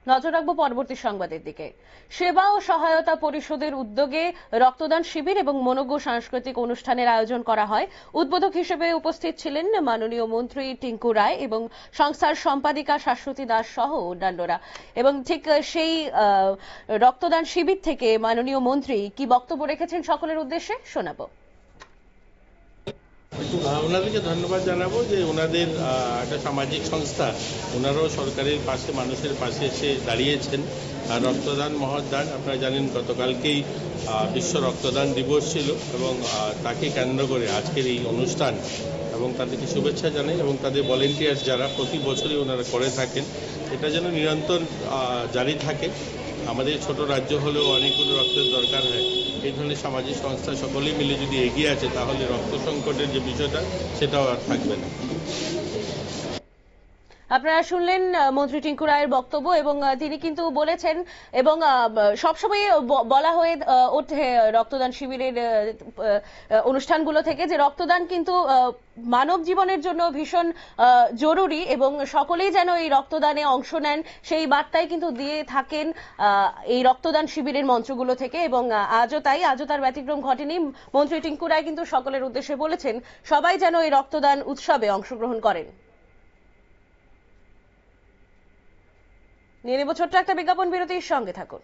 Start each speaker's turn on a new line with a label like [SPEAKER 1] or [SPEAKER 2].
[SPEAKER 1] নজর রাখবো পরবর্তী সংবাদের দিকে। সেবা ও সহায়তা পরিষদের উদ্যোগে রক্তদান শিবির এবং মনোজ্ঞ সাংস্কৃতিক অনুষ্ঠানের আয়োজন করা হয়। উদ্বোধক হিসেবে উপস্থিত ছিলেন মাননীয় মন্ত্রী টিঙ্কু রায় এবং সংস্থার সম্পাদিকা শাশ্বতী দাস সহ অন্যান্যরা। এবং ঠিক সেই রক্তদান শিবির থেকে মাননীয় মন্ত্রী কি বক্তব্য রেখেছেন সকলের উদ্দেশ্যে শোনাবো।
[SPEAKER 2] ওনাদেরকে ধন্যবাদ জানাবো যে ওনাদের একটা সামাজিক সংস্থা, ওনারাও সরকারের পাশে, মানুষের পাশে এসে দাঁড়িয়েছেন। রক্তদান মহৎদান, আপনারা জানেন গতকালকেই বিশ্ব রক্তদান দিবস ছিল এবং তাকে কেন্দ্র করে আজকের এই অনুষ্ঠান, এবং তাদেরকে শুভেচ্ছা জানাই এবং তাদের ভলেন্টিয়ার্স যারা প্রতি বছরই ওনারা করে থাকেন, এটা যেন নিরন্তর জারি থাকে। আমাদের ছোট রাজ্য হলেও অনেকগুলো রক্তের দরকার হয়। এই ধরনের সামাজিক সংস্থা সকলেই মিলে যদি এগিয়ে আছে তাহলে রক্ত সংকটের যে বিষয়টা সেটাও আর থাকবে না।
[SPEAKER 1] আপনারা শুনলেন মন্ত্রী টিঙ্কু রায়ের বক্তব্য এবং তিনি কিন্তু বলেছেন এবং সবসময় বলা হয়ে ওঠে রক্তদান শিবিরের অনুষ্ঠানগুলো থেকে যে রক্তদান কিন্তু মানব জীবনের জন্য ভীষণ জরুরি এবং সকলেই যেন এই রক্তদানে অংশ নেন সেই বার্তাই কিন্তু দিয়ে থাকেন এই রক্তদান শিবিরের মঞ্চগুলো থেকে। এবং আজও তার ব্যতিক্রম ঘটেনি। মন্ত্রী টিঙ্কু রায় কিন্তু সকলের উদ্দেশ্যে বলেছেন সবাই যেন এই রক্তদান উৎসবে অংশগ্রহণ করেন। নিয়ে নেব ছোট্ট একটা বিজ্ঞাপন বিরতির সঙ্গে থাকুন।